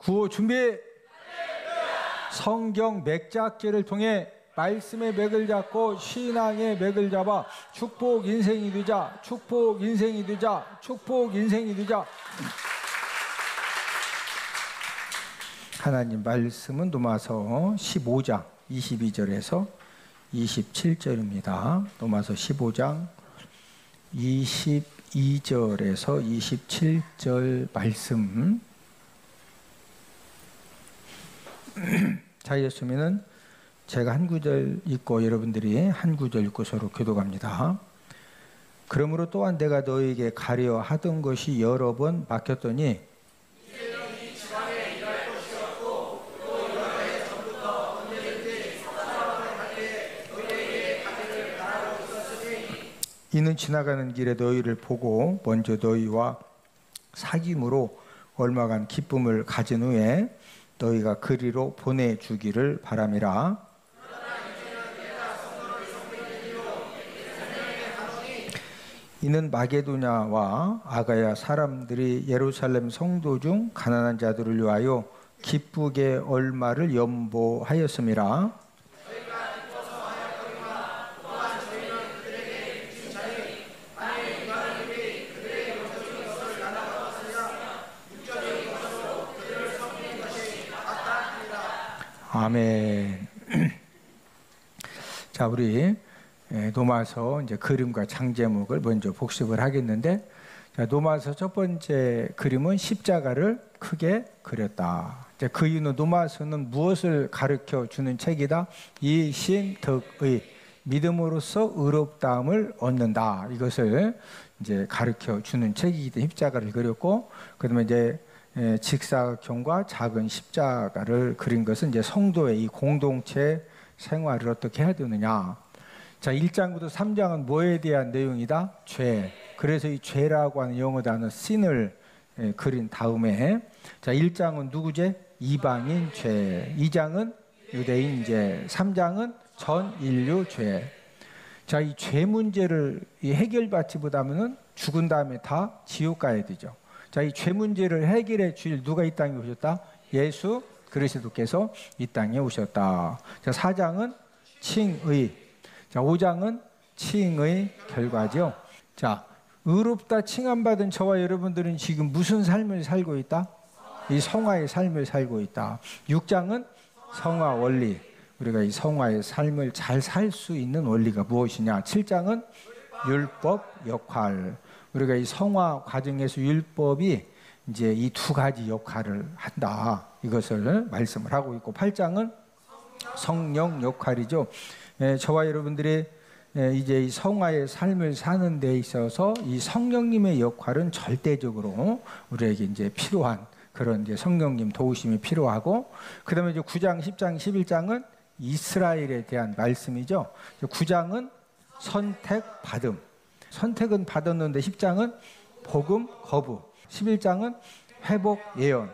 구호 준비. 성경 맥잡기를 통해 말씀의 맥을 잡고 신앙의 맥을 잡아 축복 인생이 되자. 축복 인생이 되자. 축복 인생이 되자. 하나님 말씀은 로마서 15장 22절에서 27절입니다. 로마서 15장 22절에서 27절 말씀. 자이었으면은 제가 한 구절 읽고 여러분들이 한 구절 읽고 서로 교독합니다. 그러므로 또한 내가 너에게 가려 하던 것이 여러 번 막혔더니 이는 지나가는 길에 너희를 보고 먼저 너희와 사귐으로 얼마간 기쁨을 가진 후에 너희가 그리로 보내주기를 바람이라. 이는 마게도냐와 아가야 사람들이 예루살렘 성도 중 가난한 자들을 위하여 기쁘게 얼마를 연보하였음이라. 아멘. 자, 우리 노마서 이제 그림과 장제목을 먼저 복습을 하겠는데, 자, 노마서 첫 번째 그림은 십자가를 크게 그렸다. 이제 그 이유는 노마서는 무엇을 가르쳐 주는 책이다? 이신득의 믿음으로써 의롭다함을 얻는다. 이것을 이제 가르쳐 주는 책이기 때문에 십자가를 그렸고, 그다음에 이제 직사각형과 작은 십자가를 그린 것은 이제 성도의 이 공동체 생활을 어떻게 해야 되느냐. 자, 1장부터 3장은 뭐에 대한 내용이다? 죄. 그래서 이 죄라고 하는 영어 단어 sin을 그린 다음에, 자, 1장은 누구죄? 이방인 죄. 2장은 유대인 죄. 3장은 전 인류 죄. 자, 이 죄 문제를 해결받지 못하면은 죽은 다음에 다 지옥 가야 되죠. 자, 이 죄 문제를 해결해 주실 누가 이 땅에 오셨다? 예수 그리스도께서 이 땅에 오셨다. 자, 4장은 칭의. 자, 5장은 칭의 결과죠. 자, 의롭다 칭함받은 저와 여러분들은 지금 무슨 삶을 살고 있다? 이 성화의 삶을 살고 있다. 6장은 성화 원리. 우리가 이 성화의 삶을 잘 살 수 있는 원리가 무엇이냐? 7장은 율법 역할. 우리가 이 성화 과정에서 율법이 이제 이 두 가지 역할을 한다. 이것을 말씀을 하고 있고, 8장은 성령 역할이죠. 저와 여러분들이 이제 이 성화의 삶을 사는 데 있어서 이 성령님의 역할은 절대적으로 우리에게 이제 필요한 그런 이제 성령님 도우심이 필요하고, 그다음에 이제 9장, 10장, 11장은 이스라엘에 대한 말씀이죠. 9장은 선택받음. 선택은 받았는데 10장은 복음 거부, 11장은 회복 예언,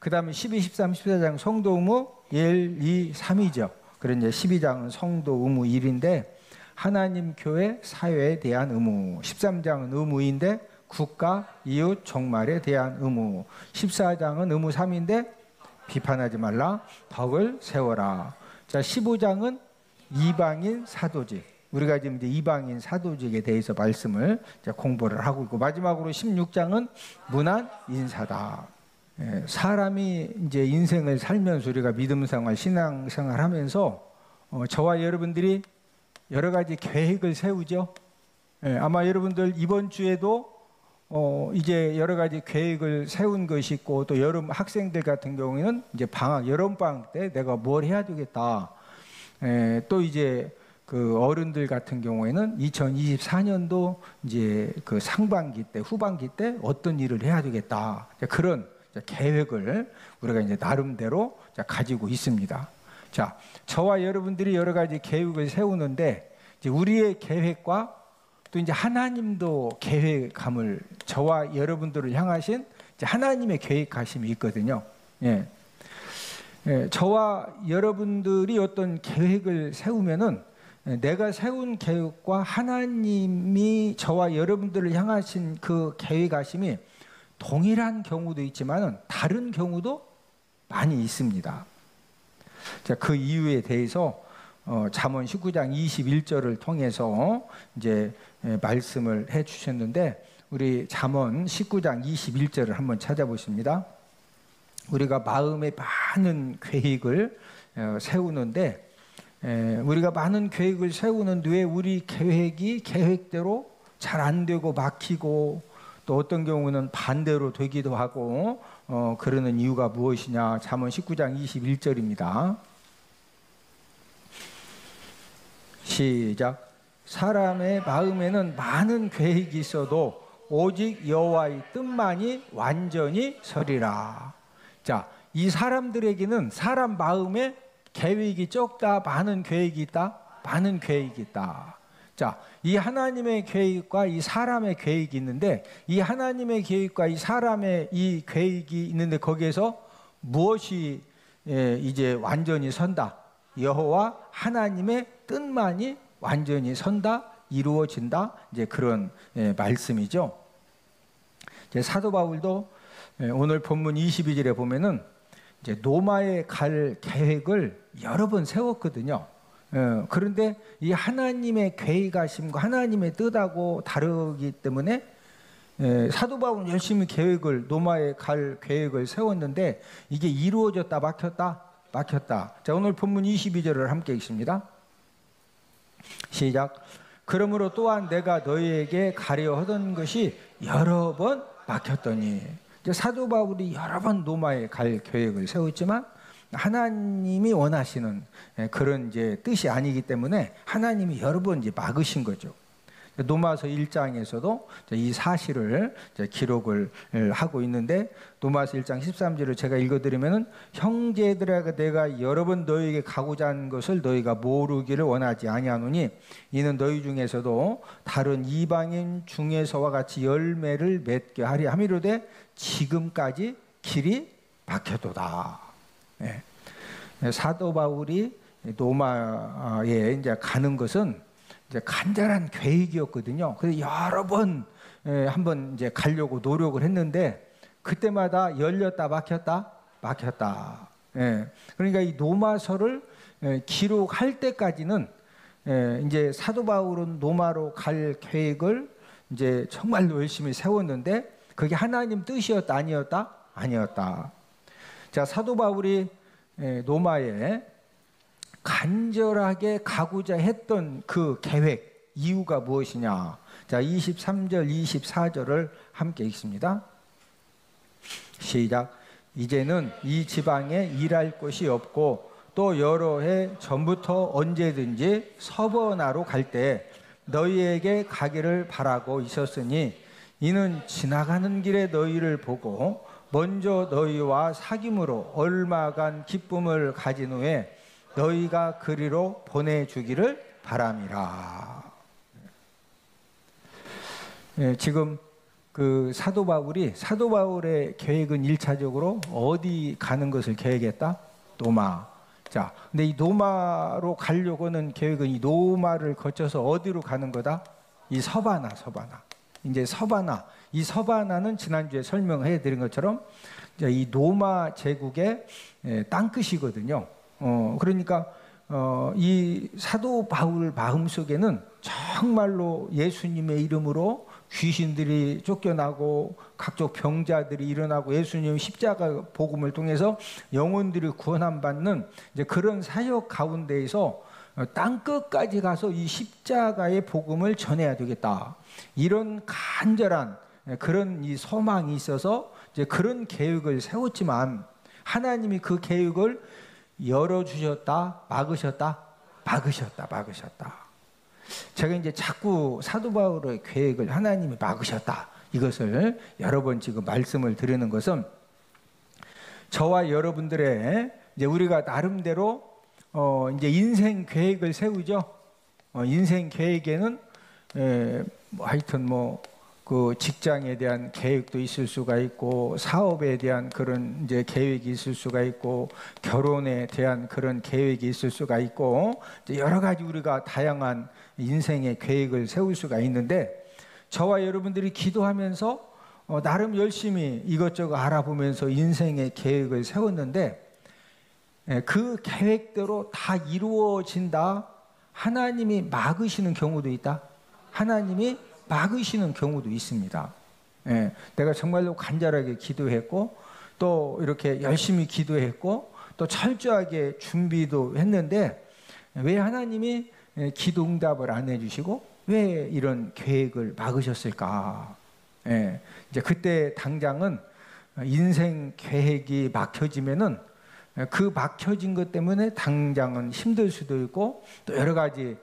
그 다음에 12, 13, 14장 성도 의무 1, 2, 3이죠. 그리고 이제 12장은 성도 의무 1인데 하나님 교회 사회에 대한 의무, 13장은 의무인데 국가 이웃 종말에 대한 의무, 14장은 의무 3인데 비판하지 말라, 덕을 세워라. 자, 15장은 이방인 사도직. 우리가 지금 이제 이방인 사도직에 대해서 말씀을 이제 공부를 하고 있고, 마지막으로 16장은 문안 인사다. 사람이 이제 인생을 살면서 우리가 믿음 생활, 신앙 생활 하면서 저와 여러분들이 여러 가지 계획을 세우죠. 아마 여러분들 이번 주에도 이제 여러 가지 계획을 세운 것이 있고, 또 여름 학생들 같은 경우에는 이제 방학, 여름방학 때 내가 뭘 해야 되겠다. 또 이제 그 어른들 같은 경우에는 2024년도 이제 그 상반기 때, 후반기 때 어떤 일을 해야 되겠다. 그런 계획을 우리가 이제 나름대로 가지고 있습니다. 자, 저와 여러분들이 여러 가지 계획을 세우는데, 이제 우리의 계획과 또 이제 하나님도 계획함을, 저와 여러분들을 향하신 이제 하나님의 계획하심이 있거든요. 저와 여러분들이 어떤 계획을 세우면은 내가 세운 계획과 하나님이 저와 여러분들을 향하신 그 계획하심이 동일한 경우도 있지만은 다른 경우도 많이 있습니다. 자, 그 이유에 대해서 잠언 19장 21절을 통해서 이제 말씀을 해 주셨는데, 우리 잠언 19장 21절을 한번 찾아보십니다. 우리가 마음에 많은 계획을 세우는데, 우리가 많은 계획을 세우는데 왜 우리 계획이 계획대로 잘 안 되고 막히고, 또 어떤 경우는 반대로 되기도 하고 그러는 이유가 무엇이냐? 잠언 19장 21절입니다. 시작. 사람의 마음에는 많은 계획이 있어도 오직 여호와의 뜻만이 완전히 서리라. 자, 이 사람들에게는 사람 마음에 계획이 적다, 많은 계획이 있다, 많은 계획이 있다. 자, 이 하나님의 계획과 이 사람의 계획이 있는데, 이 하나님의 계획과 이 사람의 이 계획이 있는데 거기에서 무엇이 이제 완전히 선다? 여호와 하나님의 뜻만이 완전히 선다, 이루어진다, 이제 그런 말씀이죠. 이제 사도 바울도 오늘 본문 22절에 보면은 이제 로마에 갈 계획을 여러 번 세웠거든요. 그런데 이 하나님의 계획하심과 하나님의 뜻하고 다르기 때문에 사도 바울은 열심히 로마에 갈 계획을 세웠는데 이게 이루어졌다, 막혔다, 막혔다. 자, 오늘 본문 22절을 함께 읽습니다. 시작. 그러므로 또한 내가 너희에게 가려 하던 것이 여러 번 막혔더니, 이제 사도 바울이 여러 번 로마에 갈 계획을 세웠지만 하나님이 원하시는 그런 이제 뜻이 아니기 때문에 하나님이 여러 번 이제 막으신 거죠. 로마서 1장에서도 이 사실을 기록을 하고 있는데, 로마서 1장 13절을 제가 읽어드리면은, 형제들아 내가 여러 번 너희에게 가고자 하는 것을 너희가 모르기를 원하지 아니하노니 이는 너희 중에서도 다른 이방인 중에서와 같이 열매를 맺게 하리 함이로되 지금까지 길이 막혀도다. 네. 사도 바울이 로마에 이제 가는 것은 이제 간절한 계획이었거든요. 그래서 여러 번 한번 이제 가려고 노력을 했는데 그때마다 열렸다 막혔다 막혔다. 그러니까 이 로마서를 기록할 때까지는 이제 사도 바울은 로마로 갈 계획을 이제 정말로 열심히 세웠는데 그게 하나님 뜻이었다 아니었다? 아니었다. 자, 사도 바울이 로마에 간절하게 가고자 했던 그 계획, 이유가 무엇이냐? 자, 23절, 24절을 함께 읽습니다. 시작. 이제는 이 지방에 일할 곳이 없고 또 여러 해 전부터 언제든지 서버나로 갈 때 너희에게 가기를 바라고 있었으니 이는 지나가는 길에 너희를 보고 먼저 너희와 사귐으로 얼마간 기쁨을 가진 후에 너희가 그리로 보내주기를 바람이라. 지금 그 사도 바울의 계획은 1차적으로 어디 가는 것을 계획했다? 로마. 자, 근데 이 로마로 가려고 하는 계획은 이 로마를 거쳐서 어디로 가는 거다? 이 서바나. 이제 서바나. 이 서바나는 지난주에 설명해 드린 것처럼 이 로마 제국의 땅끝이거든요. 그러니까 이 사도 바울 마음속에는 정말로 예수님의 이름으로 귀신들이 쫓겨나고 각종 병자들이 일어나고 예수님 십자가 복음을 통해서 영혼들이 구원함 받는 이제 그런 사역 가운데에서 땅끝까지 가서 이 십자가의 복음을 전해야 되겠다. 이런 간절한 그런 이 소망이 있어서 이제 그런 계획을 세웠지만 하나님이 그 계획을 열어주셨다, 막으셨다. 제가 이제 자꾸 사도 바울의 계획을 하나님이 막으셨다. 이것을 여러 번 지금 말씀을 드리는 것은 저와 여러분들의 이제 우리가 나름대로 이제 인생 계획을 세우죠. 인생 계획에는 하여튼 그 직장에 대한 계획도 있을 수가 있고 사업에 대한 그런 이제 계획이 있을 수가 있고 결혼에 대한 그런 계획이 있을 수가 있고 여러 가지 우리가 다양한 인생의 계획을 세울 수가 있는데 저와 여러분들이 기도하면서 나름 열심히 이것저것 알아보면서 인생의 계획을 세웠는데 그 계획대로 다 이루어진다. 하나님이 막으시는 경우도 있다. 하나님이 막으시는 경우도 있습니다. 내가 정말로 간절하게 기도했고 또 이렇게 열심히 기도했고 또 철저하게 준비도 했는데 왜 하나님이 기도 응답을 안 해주시고 왜 이런 계획을 막으셨을까? 이제 그때 당장은 인생 계획이 막혀지면은 그 막혀진 것 때문에 당장은 힘들 수도 있고 또 여러 가지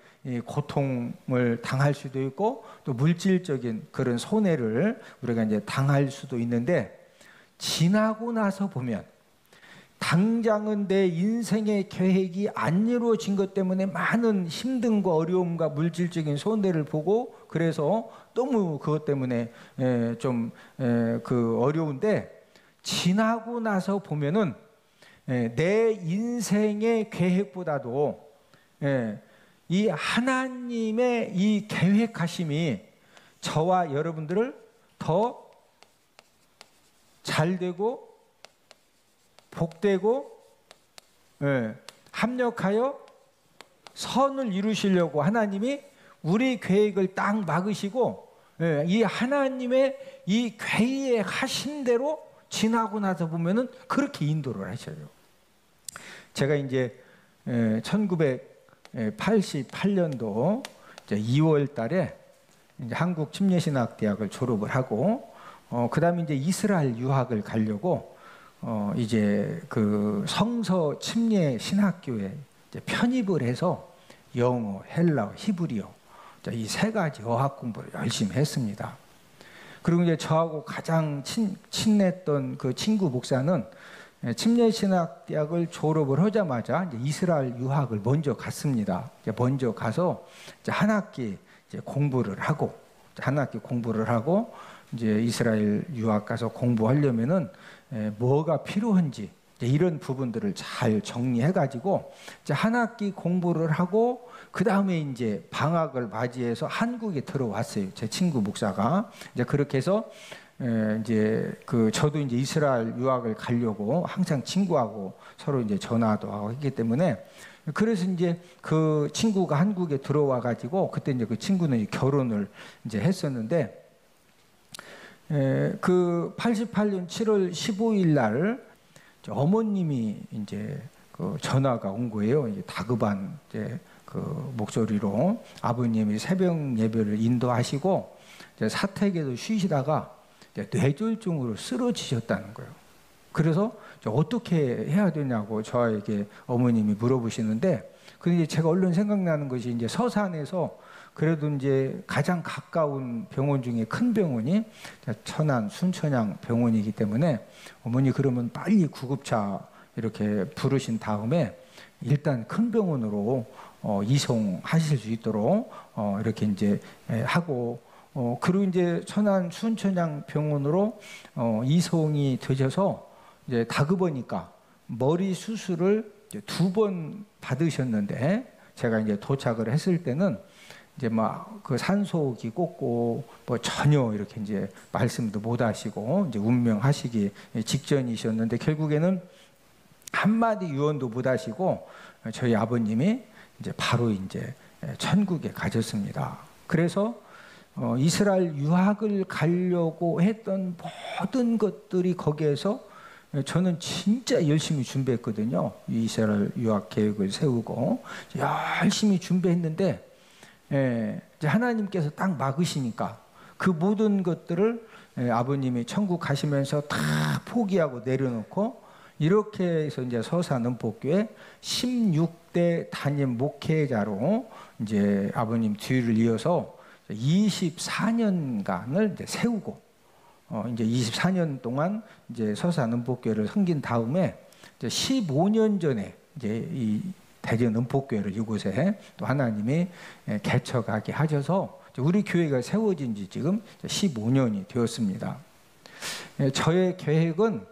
고통을 당할 수도 있고 또 물질적인 그런 손해를 우리가 이제 당할 수도 있는데 지나고 나서 보면 당장은 내 인생의 계획이 안 이루어진 것 때문에 많은 힘듦과 어려움과 물질적인 손해를 보고 그래서 너무 그것 때문에 좀 그 어려운데 지나고 나서 보면은 내 인생의 계획보다도 이 하나님의 이 계획하심이 저와 여러분들을 더 잘되고 복되고 합력하여 선을 이루시려고 하나님이 우리 계획을 딱 막으시고 이 하나님의 이 계획하신 대로 지나고 나서 보면은 그렇게 인도를 하셔요. 제가 이제 1988년도 2월 달에 이제 한국 침례신학대학을 졸업을 하고 그다음에 이제 이스라엘 유학을 가려고 이제 그 성서 침례신학교에 편입을 해서 영어, 헬라어, 히브리어 이 세 가지 어학 공부를 열심히 했습니다. 그리고 이제 저하고 가장 친했던 그 친구 목사는 침례신학대학을 졸업을 하자마자 이제 이스라엘 유학을 먼저 갔습니다. 이제 먼저 가서 이제 한 학기 이제 공부를 하고 이제 이스라엘 유학 가서 공부하려면은 뭐가 필요한지 이런 부분들을 잘 정리해가지고 이제 한 학기 공부를 하고 그 다음에 이제 방학을 맞이해서 한국에 들어왔어요. 제 친구 목사가 이제 그렇게 해서 이제 저도 이제 이스라엘 유학을 가려고 항상 친구하고 서로 이제 전화도 하고 했기 때문에 그래서 이제 그 친구가 한국에 들어와 가지고 그때 이제 그 친구는 결혼을 이제 했었는데 그 88년 7월 15일 날 어머님이 이제 그 전화가 온 거예요. 이제 다급한 이제 그 목소리로 아버님이 새벽 예배를 인도하시고 이제 사택에도 쉬시다가 이제 뇌졸중으로 쓰러지셨다는 거예요. 그래서 어떻게 해야 되냐고 저에게 어머님이 물어보시는데 근데 제가 얼른 생각나는 것이 이제 서산에서 그래도 이제 가장 가까운 병원 중에 큰 병원이 천안 순천향 병원이기 때문에 어머니 그러면 빨리 구급차 이렇게 부르신 다음에 일단 큰 병원으로 이송하실 수 있도록 이렇게 이제 하고 그리고 이제 천안 순천향 병원으로 이송이 되셔서 이제 다급하니까 머리 수술을 2번 받으셨는데 제가 이제 도착을 했을 때는 이제 막 그 산소호흡기 꽂고 뭐 전혀 이렇게 이제 말씀도 못 하시고 이제 운명하시기 직전이셨는데 결국에는 한마디 유언도 못 하시고 저희 아버님이 이제 바로 이제 천국에 가셨습니다. 그래서 이스라엘 유학을 가려고 했던 모든 것들이 거기에서 저는 진짜 열심히 준비했거든요. 이스라엘 유학 계획을 세우고 열심히 준비했는데 이제 하나님께서 딱 막으시니까 그 모든 것들을 아버님이 천국 가시면서 다 포기하고 내려놓고 이렇게 해서 이제 서산 은폭교회 16대 담임 목회자로 이제 아버님 뒤를 이어서 24년간을 이제 세우고 이제 24년 동안 이제 서산 은폭교회를 섬긴 다음에 이제 15년 전에 이제 이 대전 은폭교회를 이곳에 또 하나님이 개척하게 하셔서 우리 교회가 세워진 지 지금 15년이 되었습니다. 저의 계획은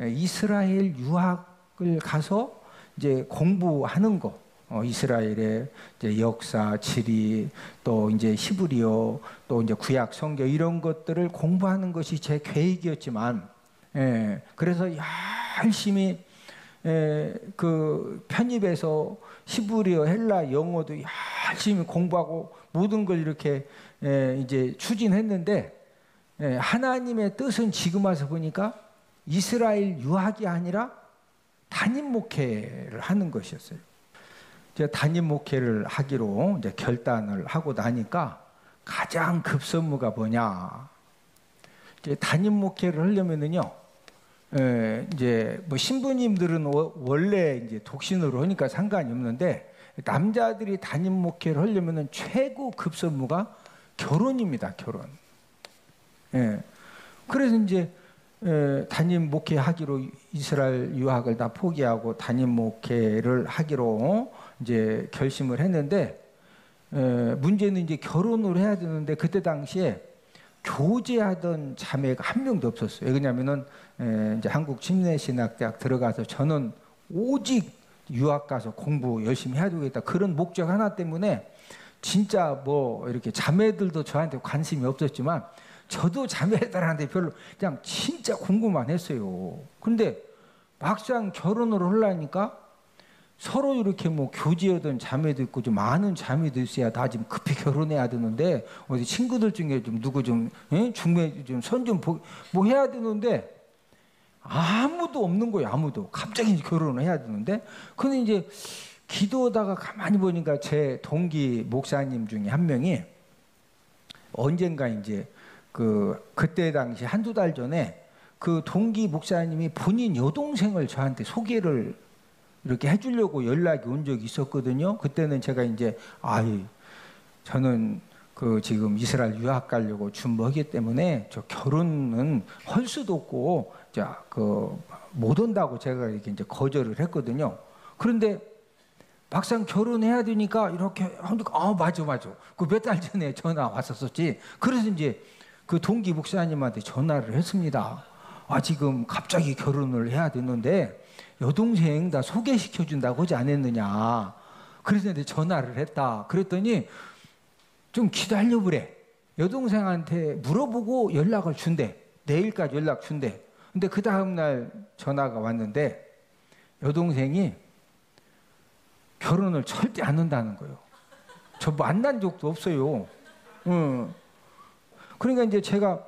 이스라엘 유학을 가서 이제 공부하는 거 이스라엘의 이제 역사, 지리, 또 이제 히브리어, 또 이제 구약 성경 이런 것들을 공부하는 것이 제 계획이었지만, 그래서 열심히 그 편입해서 히브리어, 헬라, 영어도 열심히 공부하고 모든 걸 이렇게 이제 추진했는데, 하나님의 뜻은 지금 와서 보니까 이스라엘 유학이 아니라 담임 목회를 하는 것이었어요. 제가 담임 목회를 하기로 이제 결단을 하고 나니까 가장 급선무가 뭐냐? 이제 담임 목회를 하려면은요, 이제 뭐 신부님들은 원래 이제 독신으로 하니까 상관이 없는데, 남자들이 담임 목회를 하려면은 최고 급선무가 결혼입니다. 결혼. 그래서 이제 담임 목회하기로 이스라엘 유학을 다 포기하고 담임 목회를 하기로 이제 결심을 했는데, 문제는 이제 결혼을 해야 되는데 그때 당시에 교제하던 자매가 한 명도 없었어요. 왜냐하면은 이제 한국 침례신학대학 들어가서 저는 오직 유학 가서 공부 열심히 해야 되겠다 그런 목적 하나 때문에 진짜 뭐 이렇게 자매들도 저한테 관심이 없었지만 저도 자매들한테 별로 그냥 진짜 궁금만 했어요. 근데 막상 결혼을 하려니까 서로 이렇게 뭐 교제하던 자매도 있고 좀 많은 자매도 있어야 다 지금 급히 결혼해야 되는데, 어디 친구들 중에 좀 누구 좀 중매 좀 선 좀 뭐 해야 되는데 아무도 없는 거예요. 아무도. 갑자기 결혼을 해야 되는데, 근데 이제 기도하다가 가만히 보니까 제 동기 목사님 중에 한 명이 언젠가 이제 그때 당시 한두 달 전에 그 동기 목사님이 본인 여동생을 저한테 소개를 이렇게 해주려고 연락이 온 적이 있었거든요. 그때는 제가 이제 저는 그 지금 이스라엘 유학 가려고 준비하기 때문에 저 결혼은 할 수도 없고 못 온다고 제가 이렇게 이제 거절을 했거든요. 그런데 막상 결혼해야 되니까 이렇게 하니까 맞아. 그 몇 달 전에 전화 왔었었지. 그래서 이제 그 동기 목사님한테 전화를 했습니다. 지금 갑자기 결혼을 해야 되는데 여동생 다 소개시켜 준다고 하지 않았느냐. 그래서 이제 전화를 했다. 그랬더니 좀 기다려 보래. 여동생한테 물어보고 연락을 준대. 내일까지 연락 준대. 근데 그 다음날 전화가 왔는데 여동생이 결혼을 절대 안 한다는 거예요. 저 만난 적도 없어요. 그러니까 이제 제가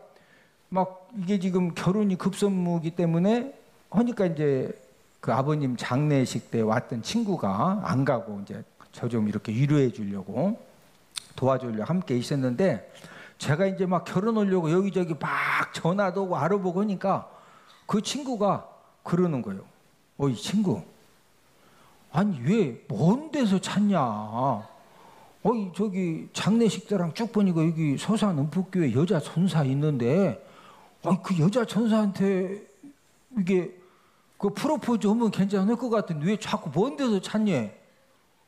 막 이게 지금 결혼이 급선무기 때문에 하니까 이제 그 아버님 장례식 때 왔던 친구가 안 가고 이제 저 좀 이렇게 위로해 주려고 도와주려고 함께 있었는데, 제가 이제 막 결혼하려고 여기저기 막 전화도 오고 알아보고 하니까 그 친구가 그러는 거예요. 이 친구, 아니 왜 먼 데서 찾냐? 저기 장례식 때랑 쭉 보니까 여기 서산 은폭교회 여자 전사 있는데, 그 여자 전사한테 이게 그 프로포즈 하면 괜찮을 것 같은데 왜 자꾸 먼 데서 찾냐?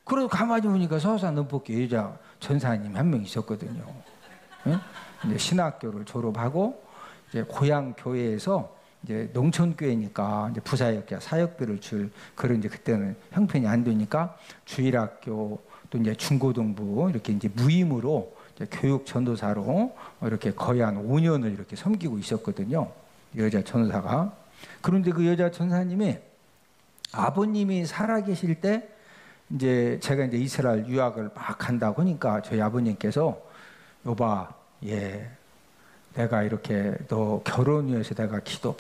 그래서 가만히 보니까 서산 은폭교회 여자 전사님 한 명 있었거든요. 이제 신학교를 졸업하고 이제 고향 교회에서 이제 농촌교회니까 이제 부사역자 사역비를 줄 그런 이제 그때는 형편이 안 되니까 주일학교 또 이제 중고등부 이렇게 이제 무임으로 이제 교육 전도사로 이렇게 거의 한 5년을 이렇게 섬기고 있었거든요. 여자 전사가. 그런데 그 여자 전사님이 아버님이 살아계실 때 이제 제가 이제 이스라엘 유학을 막 간다고 하니까 저희 아버님께서 여봐, 내가 이렇게 너 결혼 위해서 내가 기도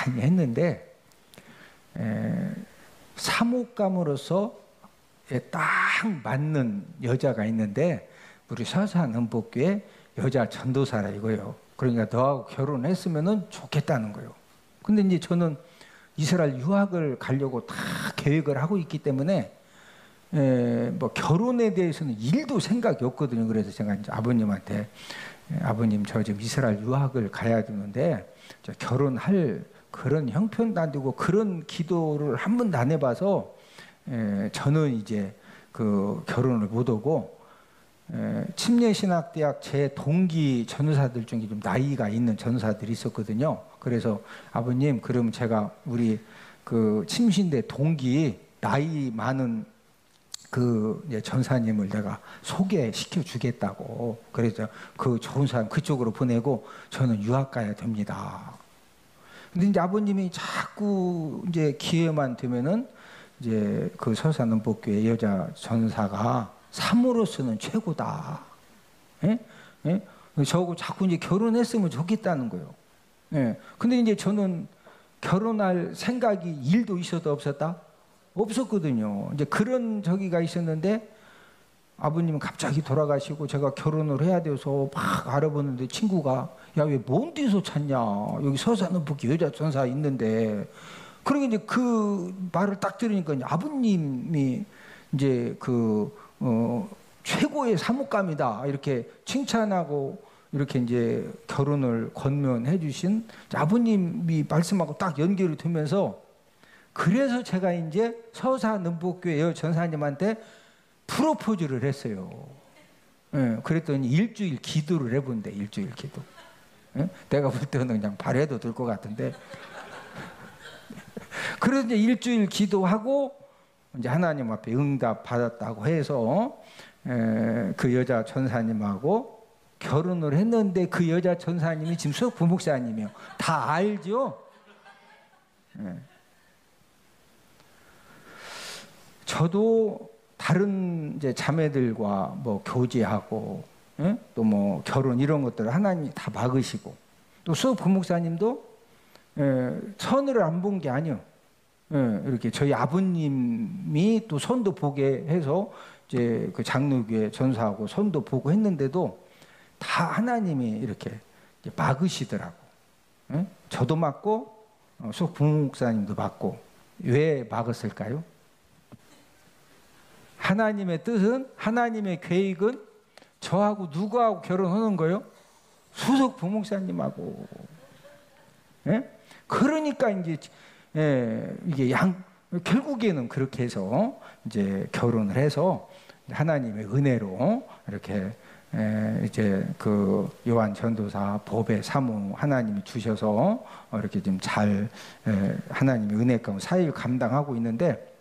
많이 했는데 사목감으로서 딱 맞는 여자가 있는데 우리 서산 은복교회 여자 전도사라 이거예요. 그러니까 너하고 결혼했으면은 좋겠다는 거예요. 근데 이제 저는 이스라엘 유학을 가려고 다 계획을 하고 있기 때문에 뭐 결혼에 대해서는 일도 생각이 없거든요. 그래서 제가 이제 아버님한테 아버님 저 지금 이스라엘 유학을 가야 되는데 저 결혼할 그런 형편도 안 되고 그런 기도를 한 번도 안 해봐서 저는 이제 그 결혼을 못 하고 침례신학대학 제 동기 전사들 중에 좀 나이가 있는 전사들이 있었거든요. 그래서 아버님 그러면 제가 우리 그 침신대 동기 나이 많은 그 이제 전사님을 내가 소개시켜 주겠다고. 그래서 그 좋은 사람 그쪽으로 보내고 저는 유학 가야 됩니다. 근데 이제 아버님이 자꾸 이제 기회만 되면은 이제 그 서산은복교회 여자 전사가 사모로서는 최고다. 예? 예? 저하고 자꾸 이제 결혼했으면 좋겠다는 거예요. 예. 근데 이제 저는 결혼할 생각이 일도 있어도 없었다? 없었거든요. 이제 그런 저기가 있었는데 아버님은 갑자기 돌아가시고 제가 결혼을 해야 돼서 막 알아보는데 친구가 야, 왜 먼 데서 찾냐? 여기 서산은복교 여자 전사 있는데. 그러니까 이제 그 말을 딱 들으니까 이제 아버님이 이제 최고의 사목감이다 이렇게 칭찬하고 이렇게 이제 결혼을 권면해 주신 아버님이 말씀하고 딱 연결이 되면서 그래서 제가 이제 서산은복교회 여 전사님한테 프로포즈를 했어요. 예, 그랬더니 일주일 기도를 해본대. 일주일 기도. 예? 내가 볼 때는 그냥 발해도 될 것 같은데. 그래서 이제 일주일 기도하고 이제 하나님 앞에 응답 받았다고 해서 그 여자 전사님하고 결혼을 했는데 그 여자 전사님이 지금 수석 부목사님이요. 다 알죠? 예. 저도 다른 이제 자매들과 뭐 교제하고 예? 또 뭐 결혼 이런 것들을 하나님이 다 막으시고 또 수석 부목사님도 선을 안 본 게 아니요. 이렇게 저희 아버님이 또 선도 보게 해서 이제 그 장로교회 전사하고 선도 보고 했는데도 다 하나님이 이렇게 막으시더라고. 저도 막고 수석 부목사님도 막고. 왜 막았을까요? 하나님의 뜻은, 하나님의 계획은 저하고 누구하고 결혼하는 거요? 수석 부목사님하고. 예? 그러니까 이제 이게 결국에는 그렇게 해서 이제 결혼을 해서 하나님의 은혜로 이렇게 이제 그 요한 전도사 법의 사모 하나님이 주셔서 이렇게 좀 잘 하나님의 은혜 가운데 사역을 감당하고 있는데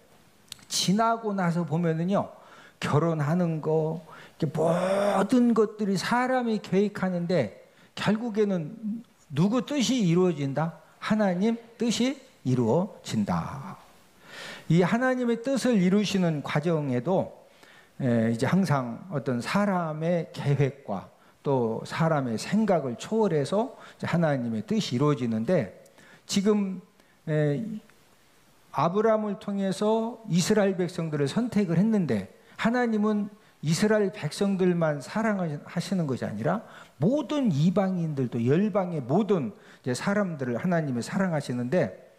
지나고 나서 보면은요 결혼하는 거 모든 것들이 사람이 계획하는데 결국에는 누구 뜻이 이루어진다? 하나님 뜻이 이루어진다. 이 하나님의 뜻을 이루시는 과정에도 이제 항상 어떤 사람의 계획과 또 사람의 생각을 초월해서 하나님의 뜻이 이루어지는데 지금 아브라함을 통해서 이스라엘 백성들을 선택을 했는데 하나님은 이스라엘 백성들만 사랑하시는 것이 아니라 모든 이방인들도 열방의 모든 사람들을 하나님이 사랑하시는데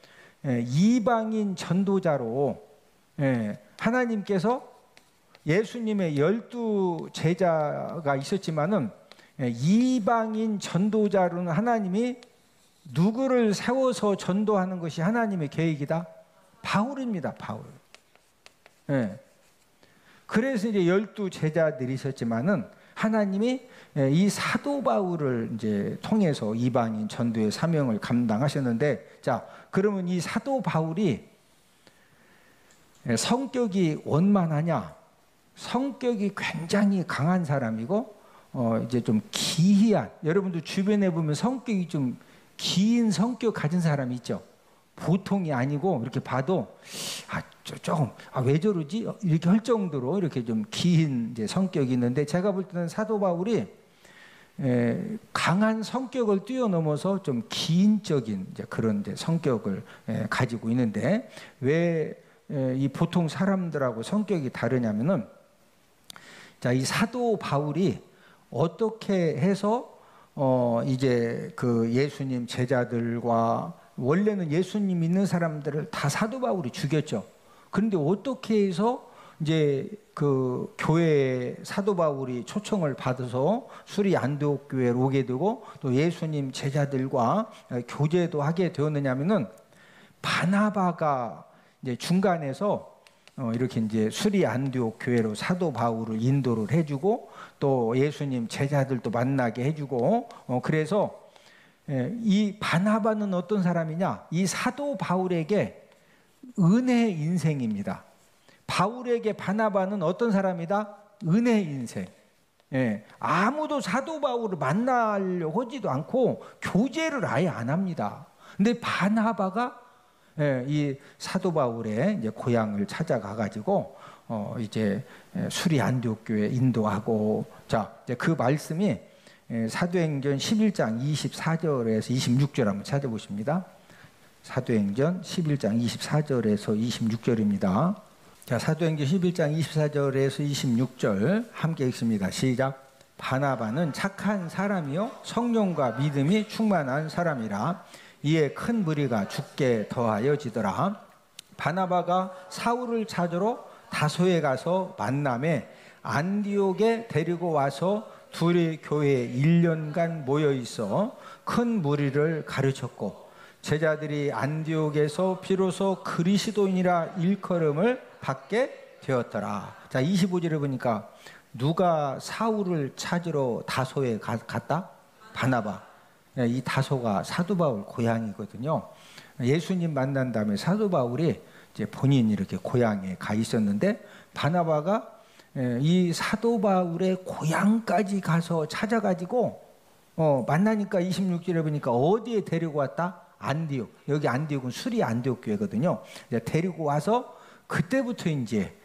이방인 전도자로 하나님께서 예수님의 12 제자가 있었지만은 이방인 전도자로는 하나님이 누구를 세워서 전도하는 것이 하나님의 계획이다? 바울입니다. 바울. 그래서 이제 12 제자들이 있었지만은 하나님이 이 사도 바울을 이제 통해서 이방인 전도의 사명을 감당하셨는데 자, 그러면 이 사도 바울이 성격이 원만하냐? 성격이 굉장히 강한 사람이고 이제 좀 기이한 여러분도 주변에 보면 성격이 좀 기인 성격 가진 사람이 있죠. 보통이 아니고 이렇게 봐도 조금 왜 저러지? 이렇게 할 정도로 이렇게 좀 긴 이제 성격이 있는데 제가 볼 때는 사도 바울이 강한 성격을 뛰어넘어서 좀 기인적인 이제 그런 이제 성격을 가지고 있는데 왜 이 보통 사람들하고 성격이 다르냐면은 자, 이 사도 바울이 어떻게 해서 이제 그 예수님 제자들과 원래는 예수님 믿는 사람들을 다 사도 바울이 죽였죠. 그런데 어떻게 해서 이제 그 교회에 사도 바울이 초청을 받아서 수리 안디옥 교회로 오게 되고 또 예수님 제자들과 교제도 하게 되었느냐면은 바나바가 이제 중간에서 이렇게 이제 수리 안디옥 교회로 사도 바울을 인도를 해주고 또 예수님 제자들도 만나게 해주고 그래서 이 바나바는 어떤 사람이냐? 이 사도 바울에게 은혜 인생입니다. 바울에게 바나바는 어떤 사람이다? 은혜 인생. 예, 아무도 사도 바울을 만나려고 하지도 않고 교제를 아예 안 합니다. 근데 바나바가 이 사도 바울의 이제 고향을 찾아가 가지고 이제 수리 안디옥 교회 인도하고, 자, 이제 그 말씀이 사도행전 11장 24절에서 26절 한번 찾아보십니다. 사도행전 11장 24절에서 26절입니다. 자, 사도행전 11장 24절에서 26절 함께 읽습니다. 시작. 바나바는 착한 사람이요 성령과 믿음이 충만한 사람이라 이에 큰 무리가 죽게 더하여지더라. 바나바가 사울을 찾으러 다소에 가서 만남에 안디옥에 데리고 와서 둘이 교회에 1년간 모여 있어 큰 무리를 가르쳤고, 제자들이 안디옥에서 비로소 그리스도인이라 일컬음을 받게 되었더라. 자, 25절에 보니까 누가 사울을 찾으러 다소에 갔다? 바나바. 이 다소가 사도 바울 고향이거든요. 예수님 만난 다음에 사도 바울이 이제 본인이 이렇게 고향에 가 있었는데, 바나바가 이 사도 바울의 고향까지 가서 찾아가지고 만나니까 26절에 보니까 어디에 데리고 왔다? 안디옥. 여기 안디옥은 수리 안디옥 교회거든요. 데리고 와서 그때부터 이제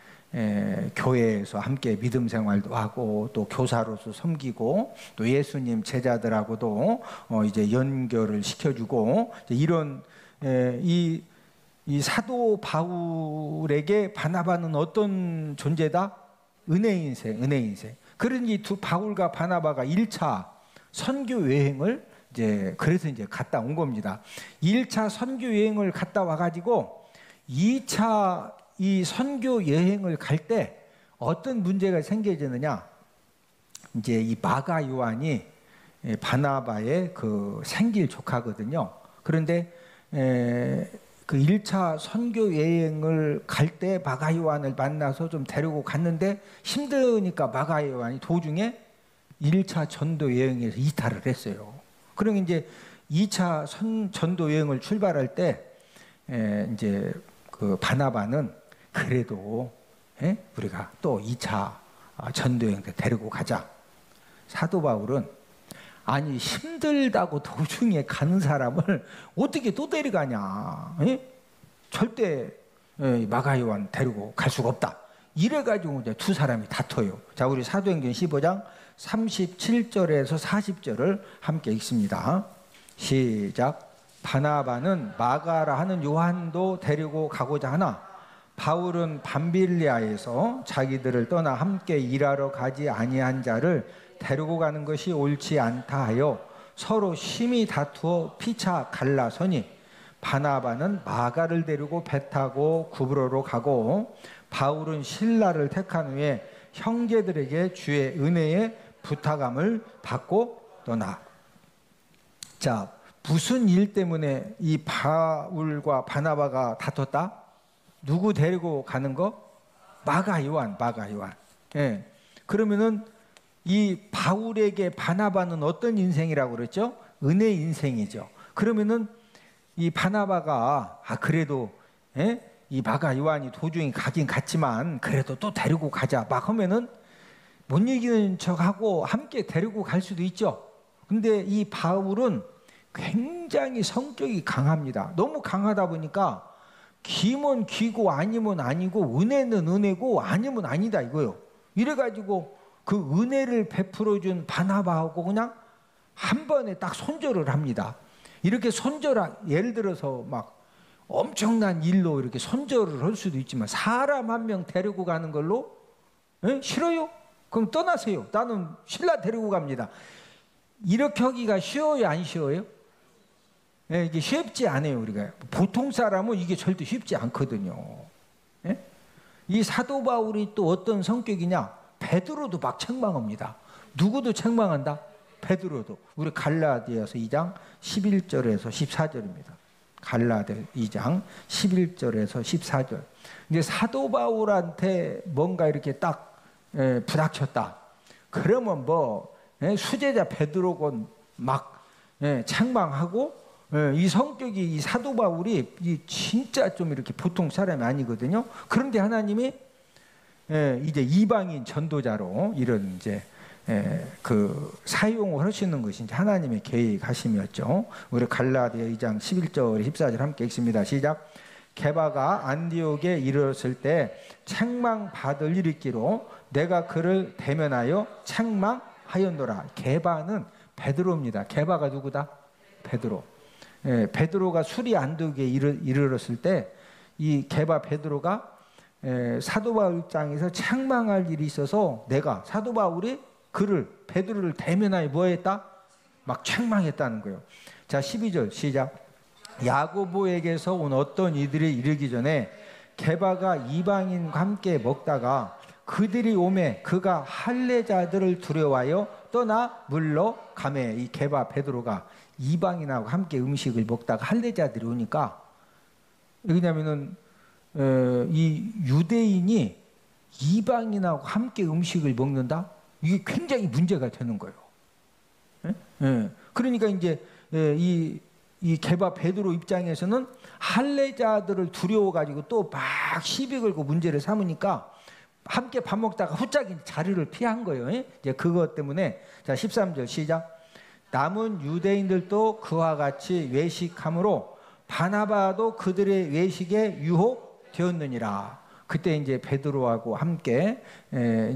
교회에서 함께 믿음 생활도 하고 또 교사로서 섬기고 또 예수님 제자들하고도 이제 연결을 시켜주고, 이런 이 사도 바울에게 바나바는 어떤 존재다? 은혜 인생, 은혜 인생. 그러니 두 바울과 바나바가 1차 선교 여행을 그래서 이제 갔다 온 겁니다. 1차 선교 여행을 갔다 와가지고 2차 이 선교 여행을 갈 때 어떤 문제가 생겨지느냐? 이제 이 마가 요한이 바나바의 그 생길 조카거든요. 그런데 그 1차 선교 여행을 갈 때 마가 요한을 만나서 좀 데리고 갔는데 힘드니까 마가 요한이 도중에 1차 전도 여행에서 이탈을 했어요. 그러면 이제 2차 전도 여행을 출발할 때 이제 그 바나바는 그래도 우리가 또 2차 전도 여행 때 데리고 가자. 사도 바울은 아니 힘들다고 도중에 가는 사람을 어떻게 또 데려가냐? 절대 마가 요한 데리고 갈 수가 없다. 이래가지고 이제 두 사람이 다퉈요. 자, 우리 사도행전 15장 37절에서 40절을 함께 읽습니다. 시작. 바나바는 마가라 하는 요한도 데리고 가고자 하나 바울은 밤빌리아에서 자기들을 떠나 함께 일하러 가지 아니한 자를 데리고 가는 것이 옳지 않다 하여 서로 심히 다투어 피차 갈라서니 바나바는 마가를 데리고 배 타고 구브로로 가고 바울은 실라를 택한 후에 형제들에게 주의 은혜에 부탁함을 받고 떠나. 자, 무슨 일 때문에 이 바울과 바나바가 다퉜다? 누구 데리고 가는 거? 마가 요한. 예. 그러면은 이 바울에게 바나바는 어떤 인생이라고 그랬죠? 은혜 인생이죠. 그러면은 이 바나바가 그래도 이 마가 요한이 도중에 가긴 갔지만 그래도 또 데리고 가자 막 하면은 못 이기는 척하고 함께 데리고 갈 수도 있죠. 근데 이 바울은 굉장히 성격이 강합니다. 너무 강하다 보니까 기면 기고 아니면 아니고 은혜는 은혜고 아니면 아니다 이거요. 이래가지고 그 은혜를 베풀어준 바나바하고 그냥 한 번에 딱 손절을 합니다. 이렇게 예를 들어서 막 엄청난 일로 이렇게 손절을 할 수도 있지만 사람 한 명 데리고 가는 걸로 싫어요? 그럼 떠나세요. 나는 신라 데리고 갑니다. 이렇게 하기가 쉬워요, 안 쉬워요? 이게 쉽지 않아요. 우리가 보통 사람은 이게 절대 쉽지 않거든요. 이 사도 바울이 또 어떤 성격이냐? 베드로도 막 책망합니다. 누구도 책망한다? 베드로도. 우리 갈라디아서 2장 11절에서 14절입니다. 갈라디아 2장 11절에서 14절. 이제 사도 바울한테 뭔가 이렇게 딱 부닥쳤다. 그러면 뭐 수제자 베드로건 막 책망하고, 이 성격이 이 사도 바울이 진짜 좀 이렇게 보통 사람이 아니거든요. 그런데 하나님이 이제 이방인 전도자로 이런 이제 그 사용을 하시는 것이 이제 하나님의 계획하심이었죠. 우리 갈라디아 2장 11절 14절 함께 읽습니다. 시작. 게바가 안디옥에 이르렀을 때 책망 받을 일있기로 내가 그를 대면하여 책망하였노라. 게바는 베드로입니다. 게바가 누구다? 베드로. 베드로가 수리 안디옥에 이르렀을 때 이 게바 베드로가 사도 바울 입장에서 책망할 일이 있어서 내가 사도 바울이 그를 베드로를 대면하여 뭐했다? 막 책망했다는 거예요. 자 12절 시작. 야고보에게서 온 어떤 이들이 이르기 전에 게바가 이방인과 함께 먹다가 그들이 오매 그가 할례자들을 두려워하여 떠나 물러가매. 이 게바 베드로가 이방인하고 함께 음식을 먹다가 할례자들이 오니까, 왜냐면은 이 유대인이 이방인하고 함께 음식을 먹는다? 이게 굉장히 문제가 되는 거예요. 그러니까 이제 이 게바 베드로 입장에서는 할례자들을 두려워가지고 또 막 시비 걸고 문제를 삼으니까 함께 밥 먹다가 후딱 자리를 피한 거예요. 이제 그것 때문에 자 13절 시작. 남은 유대인들도 그와 같이 외식함으로 바나바도 그들의 외식에 유혹되었느니라. 그때 이제 베드로하고 함께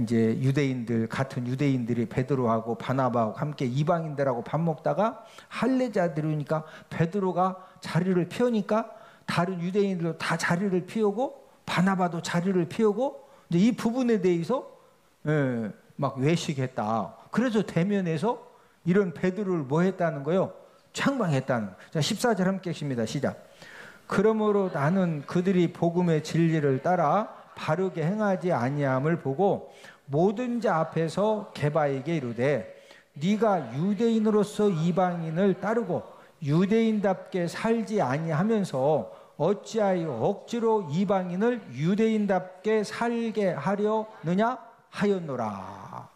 이제 유대인들 같은 유대인들이 베드로하고 바나바하고 함께 이방인들하고 밥 먹다가 할례자들이 오니까 베드로가 자리를 피우니까 다른 유대인들도 다 자리를 피우고 바나바도 자리를 피우고 이제 이 부분에 대해서 막 외식했다. 그래서 대면에서 이런 베드로를 뭐 했다는 거요? 책망했다는 거예요. 자 14절 함께 읽습니다. 시작. 그러므로 나는 그들이 복음의 진리를 따라 바르게 행하지 아니함을 보고 모든 자 앞에서 게바에게 이르되 네가 유대인으로서 이방인을 따르고 유대인답게 살지 아니하면서 어찌하여 억지로 이방인을 유대인답게 살게 하려느냐 하였노라.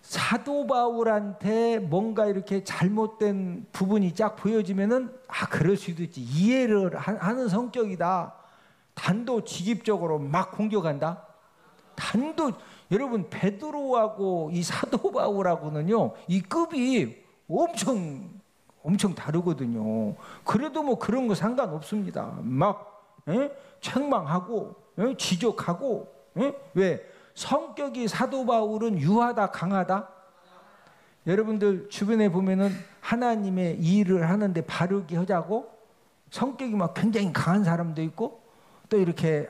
사도 바울한테 뭔가 이렇게 잘못된 부분이 쫙 보여지면은 그럴 수도 있지. 이해를 하는 성격이다. 단도직입적으로 막 공격한다. 여러분 베드로하고 이 사도 바울하고는요 이 급이 엄청 다르거든요. 그래도 뭐 그런 거 상관없습니다. 막 책망하고 지적하고 왜? 성격이 사도 바울은 유하다 강하다? 여러분들 주변에 보면은 하나님의 일을 하는데 바르게 하자고 성격이 막 굉장히 강한 사람도 있고 또 이렇게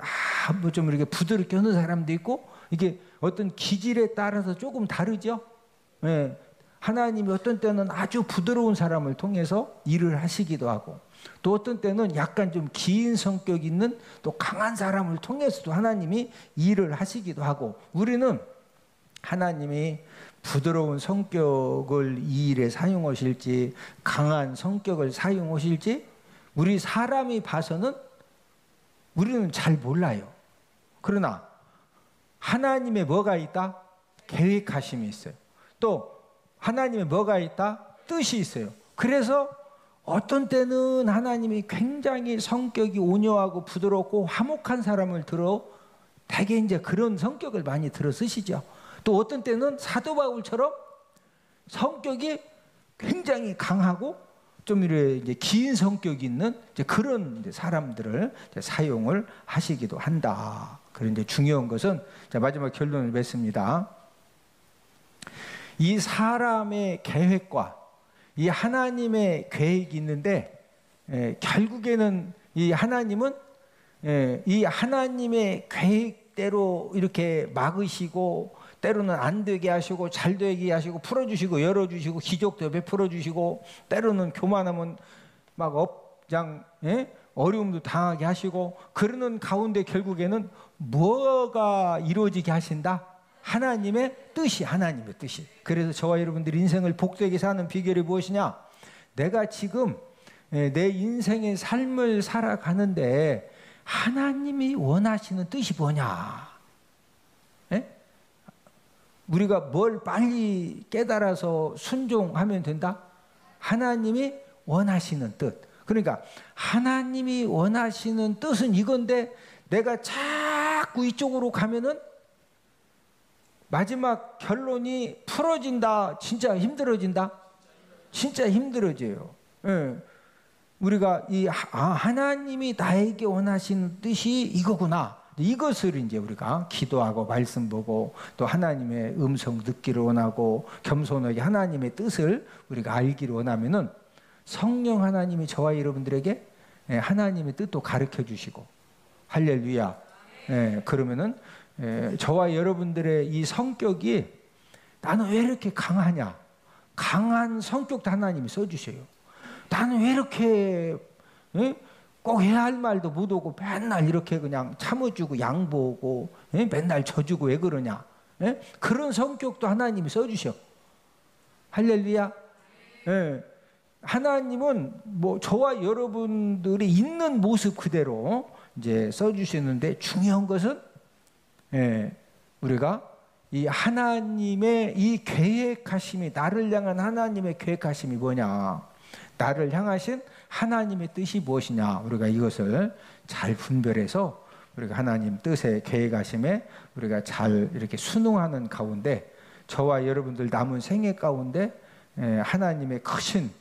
뭐 좀 이렇게 부드럽게 하는 사람도 있고 이게 어떤 기질에 따라서 조금 다르죠. 하나님이 어떤 때는 아주 부드러운 사람을 통해서 일을 하시기도 하고 또 어떤 때는 약간 좀 기인 성격 있는 또 강한 사람을 통해서도 하나님이 일을 하시기도 하고 우리는 하나님이 부드러운 성격을 이 일에 사용하실지 강한 성격을 사용하실지 우리 사람이 봐서는 우리는 잘 몰라요. 그러나 하나님의 뭐가 있다? 계획하심이 있어요. 또 하나님의 뭐가 있다? 뜻이 있어요. 그래서 어떤 때는 하나님이 굉장히 성격이 온유하고 부드럽고 화목한 사람을 들어 대개 이제 그런 성격을 많이 들어 쓰시죠. 또 어떤 때는 사도 바울처럼 성격이 굉장히 강하고 좀 이제 긴 성격이 있는 이제 그런 이제 사람들을 이제 사용을 하시기도 한다. 그런데 중요한 것은 자 마지막 결론을 맺습니다. 이 사람의 계획과 이 하나님의 계획이 있는데 결국에는 이 하나님은 이 하나님의 계획대로 이렇게 막으시고 때로는 안 되게 하시고 잘 되게 하시고 풀어주시고 열어주시고 기적도 베풀어 주시고 때로는 교만하면 막 어려움도 당하게 하시고 그러는 가운데 결국에는 뭐가 이루어지게 하신다? 하나님의 뜻이. 그래서 저와 여러분들이 인생을 복되게 사는 비결이 무엇이냐? 내가 지금 내 인생의 삶을 살아가는데 하나님이 원하시는 뜻이 뭐냐? 우리가 뭘 빨리 깨달아서 순종하면 된다? 하나님이 원하시는 뜻. 그러니까 하나님이 원하시는 뜻은 이건데 내가 자꾸 자꾸 이쪽으로 가면은 마지막 결론이 풀어진다, 진짜 힘들어진다, 진짜 힘들어져요. 예. 우리가 하나님이 나에게 원하시는 뜻이 이거구나. 이것을 이제 우리가 기도하고 말씀 보고 또 하나님의 음성 듣기를 원하고 겸손하게 하나님의 뜻을 우리가 알기를 원하면은 성령 하나님이 저와 여러분들에게 하나님의 뜻도 가르쳐 주시고 할렐루야. 그러면은 저와 여러분들의 이 성격이 나는 왜 이렇게 강하냐? 강한 성격도 하나님이 써주셔요. 나는 왜 이렇게 꼭 해야 할 말도 못하고 맨날 이렇게 그냥 참아주고 양보하고 맨날 져주고 왜 그러냐? 그런 성격도 하나님이 써주셔. 할렐루야. 하나님은 뭐 저와 여러분들이 있는 모습 그대로 이제 써주시는데 중요한 것은 우리가 이 하나님의 이 계획하심이 나를 향한 하나님의 계획하심이 뭐냐? 나를 향하신 하나님의 뜻이 무엇이냐? 우리가 이것을 잘 분별해서 우리가 하나님 뜻의 계획하심에 우리가 잘 이렇게 순응하는 가운데 저와 여러분들 남은 생애 가운데 하나님의 크신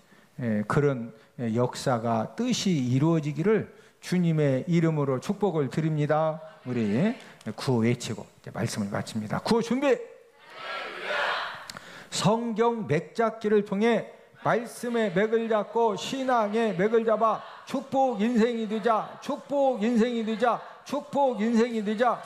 그런 역사가 뜻이 이루어지기를 주님의 이름으로 축복을 드립니다. 우리 구호 외치고 이제 말씀을 마칩니다. 구호 준비. 성경 맥잡기를 통해 말씀의 맥을 잡고 신앙의 맥을 잡아 축복 인생이 되자, 축복 인생이 되자, 축복 인생이 되자.